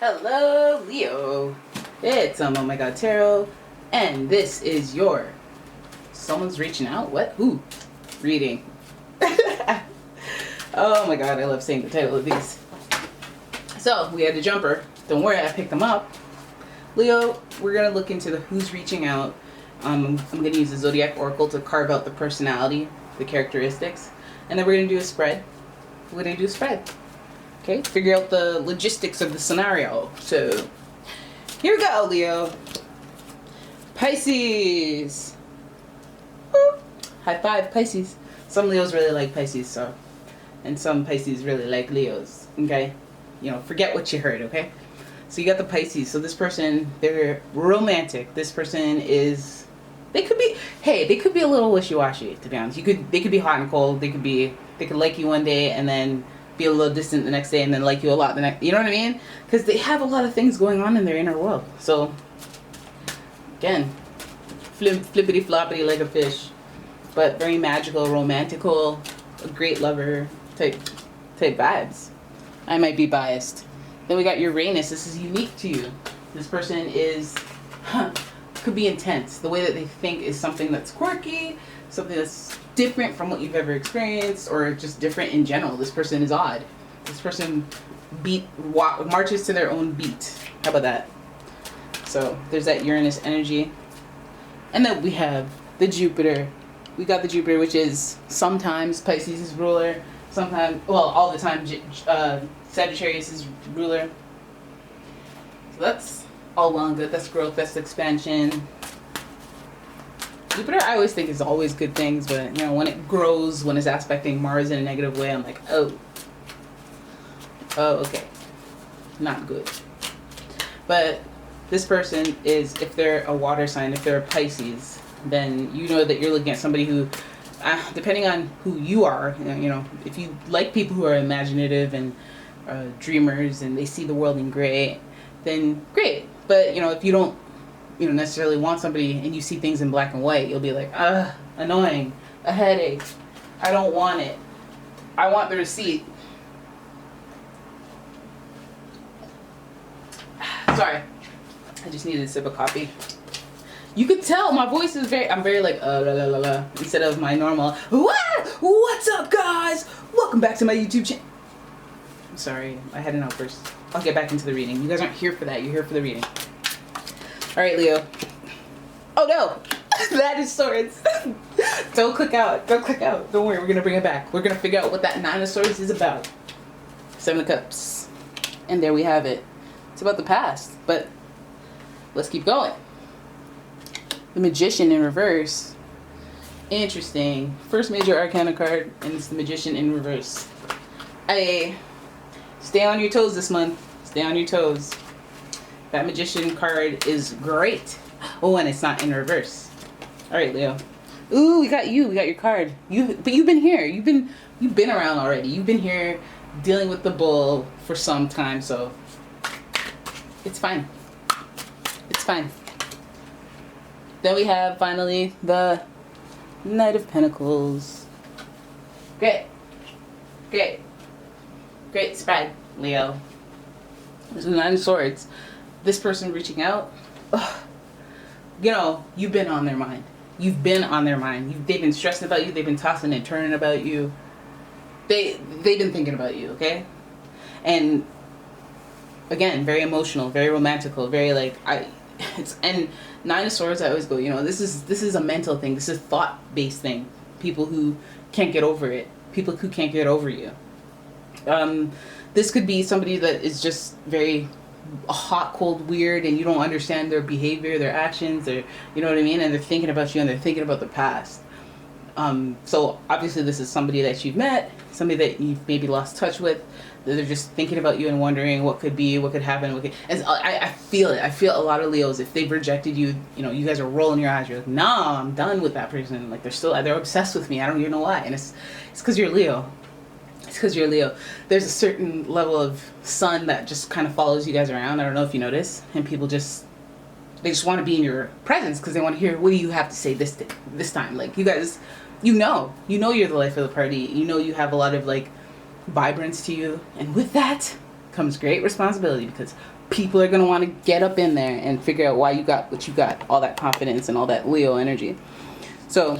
Hello, Leo. It's OMG Tarot, and this is your someone's reaching out. What? Who? Reading. Oh my god, I love saying the title of these. So we had the jumper. Don't worry, I picked them up. Leo, we're gonna look into the who's reaching out. I'm gonna use the Zodiac Oracle to carve out the personality, the characteristics, and then we're gonna do a spread. Okay, figure out the logistics of the scenario. So, here we go, Leo. Pisces. Woo. High five, Pisces. Some Leos really like Pisces, and some Pisces really like Leos. Okay, forget what you heard. Okay, so you got the Pisces. So this person, they're romantic. This person is. They could be a little wishy-washy. To be honest, they could be hot and cold. They could like you one day and then be a little distant the next day and then like you a lot the next. You know what I mean? Because they have a lot of things going on in their inner world. So again, flippity floppity like a fish, but very magical, romantical, a great lover type vibes. I might be biased. Then we got Uranus. This is unique to you. This person is could be intense. The way that they think is something that's quirky, something that's different from what you've ever experienced, or just different in general. This person is odd. This person marches to their own beat. How about that? So there's that Uranus energy. And then we have the Jupiter. We got the Jupiter, which is sometimes Pisces' ruler, sometimes, well, all the time Sagittarius is ruler. So that's all well and good. That's growth, that's expansion. Jupiter, I always think is always good things, but when it grows, when it's aspecting Mars in a negative way, I'm like, oh, okay, not good. But this person is, if they're a water sign, if they're a Pisces, then you know that you're looking at somebody who, depending on who you are, if you like people who are imaginative and dreamers and they see the world in gray, then great. But if you don't necessarily want somebody and you see things in black and white, you'll be like, annoying, a headache, I don't want it, I want the receipt. Sorry, I just needed a sip of coffee. You could tell my voice is I'm very like la la la la instead of my normal what's up guys, welcome back to my YouTube channel. I'm sorry, I had an outburst. I'll get back into the reading. You guys aren't here for that, you're here for the reading. Alright, Leo. Oh no! That is swords. Don't click out. Don't worry, we're gonna bring it back. We're gonna figure out what that 9 of swords is about. 7 of cups. And there we have it. It's about the past, but let's keep going. The Magician in reverse. Interesting. First major arcana card, and it's the Magician in reverse. Stay on your toes this month. Stay on your toes. That Magician card is great. Oh, and it's not in reverse. All right, Leo. Ooh, we got you. We got your card. But you've been here. You've been around already. You've been here dealing with the bull for some time, so it's fine. It's fine. Then we have finally the Knight of Pentacles. Great spread, Leo. There's the 9 of Swords. This person reaching out, you've been on their mind. You've been on their mind. They've been stressing about you. They've been tossing and turning about you. They've been thinking about you, okay? And again, very emotional, very romantical, very and 9 of Swords, I always go, this is a mental thing. This is a thought-based thing. People who can't get over it. People who can't get over you. This could be somebody that is just very hot, cold, weird, and you don't understand their behavior, their actions, you know what I mean? And they're thinking about you and they're thinking about the past. So obviously this is somebody that you've met, somebody that you've maybe lost touch with. They're just thinking about you and wondering what could be, what could happen. And I feel it. I feel a lot of Leos, if they've rejected you, you guys are rolling your eyes. You're like, nah, I'm done with that person. Like they're obsessed with me. I don't even know why. And it's because you're Leo. It's because you're Leo. There's a certain level of sun that just kind of follows you guys around. I don't know if you notice. And people they just want to be in your presence because they want to hear, what do you have to say this time? Like, you guys, you're the life of the party. You have a lot of, vibrance to you. And with that comes great responsibility because people are going to want to get up in there and figure out why you got what you got, all that confidence and all that Leo energy. So,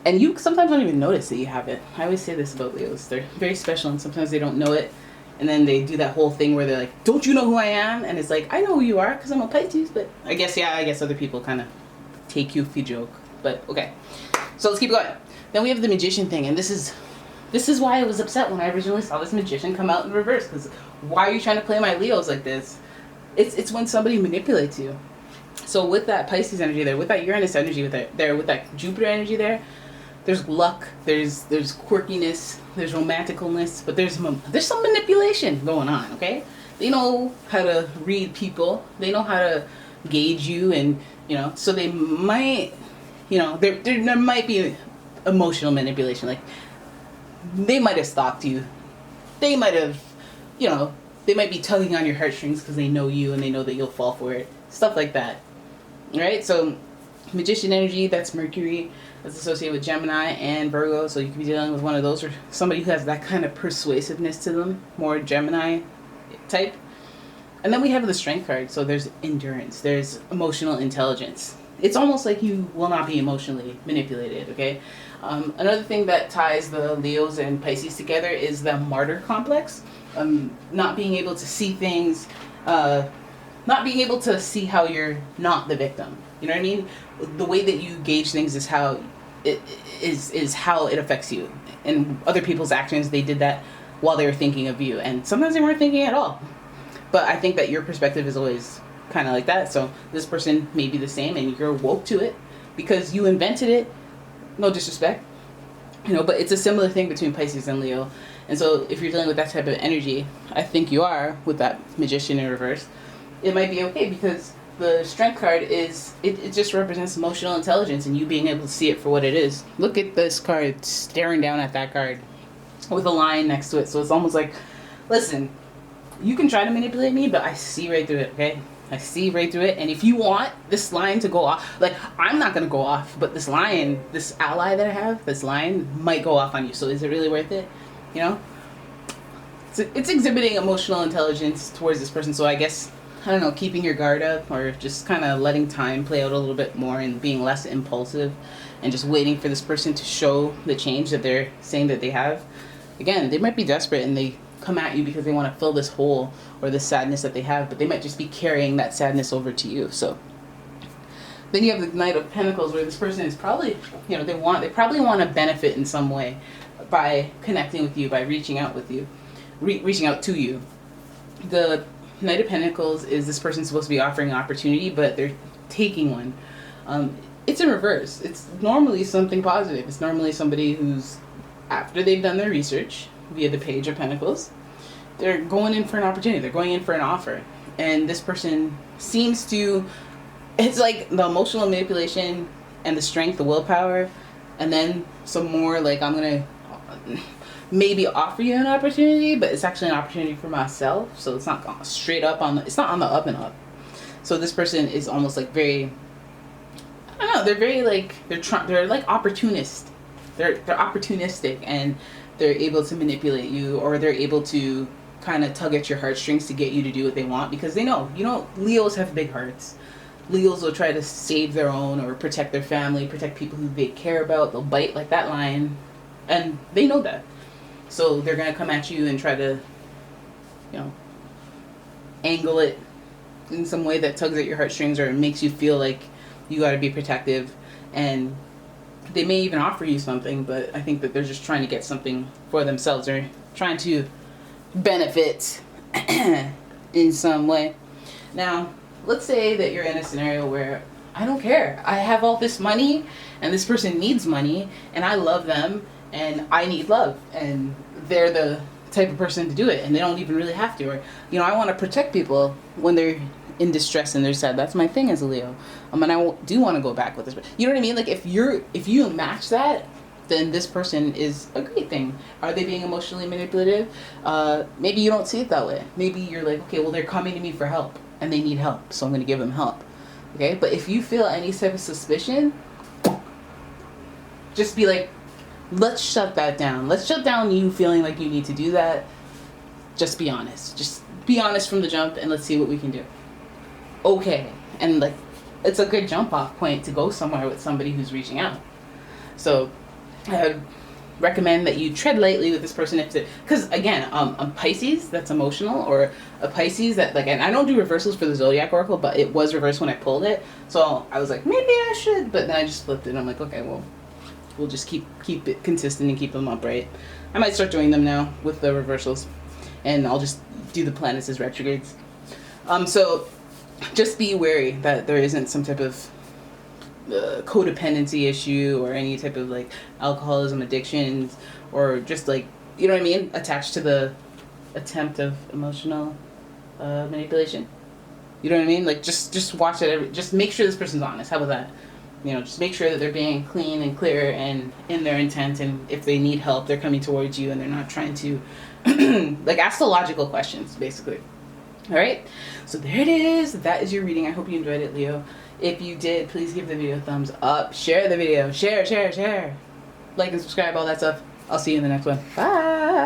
and you sometimes don't even notice that you have it. I always say this about Leos. They're very special, and sometimes they don't know it. And then they do that whole thing where they're like, don't you know who I am? And it's like, I know who you are because I'm a Pisces. But I guess other people kind of take you if you joke. But okay. So let's keep going. Then we have the Magician thing. And this is why I was upset when I originally saw this Magician come out in reverse. Because why are you trying to play my Leos like this? It's when somebody manipulates you. So with that Pisces energy there, with that Uranus energy with that Jupiter energy there, there's luck, there's quirkiness, there's romanticalness, but there's some manipulation going on, okay? They know how to read people, they know how to gauge you, and, so they might, there might be emotional manipulation. Like, they might have stalked you. They might have, they might be tugging on your heartstrings because they know you and they know that you'll fall for it. Stuff like that, right? So, Magician energy, that's Mercury. That's associated with Gemini and Virgo, so you could be dealing with one of those, or somebody who has that kind of persuasiveness to them, more Gemini type. And then we have the Strength card, so there's endurance, there's emotional intelligence. It's almost like you will not be emotionally manipulated, okay? Another thing that ties the Leos and Pisces together is the martyr complex. Not being able to see things, not being able to see how you're not the victim. You know what I mean? The way that you gauge things is how it affects you. And other people's actions, they did that while they were thinking of you. And sometimes they weren't thinking at all. But I think that your perspective is always kind of like that. So this person may be the same and you're woke to it because you invented it. No disrespect. But it's a similar thing between Pisces and Leo. And so if you're dealing with that type of energy, I think you are with that Magician in reverse. It might be okay because the Strength card is, it just represents emotional intelligence and you being able to see it for what it is. Look at this card, staring down at that card with a line next to it. So it's almost like, listen, you can try to manipulate me, but I see right through it, okay? I see right through it. And if you want this line to go off, like, I'm not going to go off, but this line, this ally that I have, this line might go off on you. So is it really worth it? So it's exhibiting emotional intelligence towards this person. So I guess, I don't know, keeping your guard up or just kind of letting time play out a little bit more and being less impulsive and just waiting for this person to show the change that they're saying that they have. Again, they might be desperate and they come at you because they want to fill this hole or this sadness that they have, but they might just be carrying that sadness over to you. So then you have the Knight of Pentacles, where this person is probably, they probably want to benefit in some way by connecting with you, by reaching out with you, reaching out to you. The Knight of Pentacles is this person supposed to be offering an opportunity, but they're taking one. It's in reverse. It's normally something positive. It's normally somebody who's, after they've done their research via the Page of Pentacles, they're going in for an opportunity. They're going in for an offer. And this person seems to, it's like the emotional manipulation and the strength, the willpower, and then some more like, I'm going to maybe offer you an opportunity, but it's actually an opportunity for myself. So it's not straight up it's not on the up and up. So this person is almost like very, I don't know, they're very like, they're like opportunist. They're opportunistic and they're able to manipulate you, or they're able to kind of tug at your heartstrings to get you to do what they want, because they know, Leos have big hearts. Leos will try to save their own or protect their family, protect people who they care about. They'll bite like that lion, and they know that. So they're going to come at you and try to, angle it in some way that tugs at your heartstrings or makes you feel like you got to be protective. And they may even offer you something, but I think that they're just trying to get something for themselves. They're trying to benefit in some way. Now, let's say that you're in a scenario where I don't care. I have all this money and this person needs money and I love them and I need love, and they're the type of person to do it and they don't even really have to. Or, I want to protect people when they're in distress and they're sad. That's my thing as a Leo. And I do want to go back with this. You know what I mean? Like, if you match that, then this person is a great thing. Are they being emotionally manipulative? Maybe you don't see it that way. Maybe you're like, okay, well, they're coming to me for help and they need help, so I'm going to give them help. Okay? But if you feel any type of suspicion, just be like, let's shut that down. Let's shut down you feeling like you need to do that. Just be honest. Just be honest from the jump and let's see what we can do. Okay. And like, it's a good jump off point to go somewhere with somebody who's reaching out. So I would recommend that you tread lightly with this person if because again, a Pisces that's emotional, or a Pisces that like, and I don't do reversals for the zodiac oracle, but it was reversed when I pulled it, so I was like, maybe I should, but then I just flipped it and I'm like, okay, well, we'll just keep it consistent and keep them upright. I might start doing them now with the reversals, and I'll just do the planets as retrogrades. So just be wary that there isn't some type of codependency issue or any type of like alcoholism, addictions, or just like, you know what I mean, attached to the attempt of emotional manipulation. You know what I mean? Like just watch it. Just make sure this person's honest. How about that? You know, just make sure that they're being clean and clear and in their intent, and if they need help, they're coming towards you and they're not trying to like ask the logical questions, basically. All right, so there it is. That is your reading. I hope you enjoyed it, Leo. If you did, please give the video a thumbs up. Share the video. Share. Like and subscribe, all that stuff. I'll see you in the next one. Bye.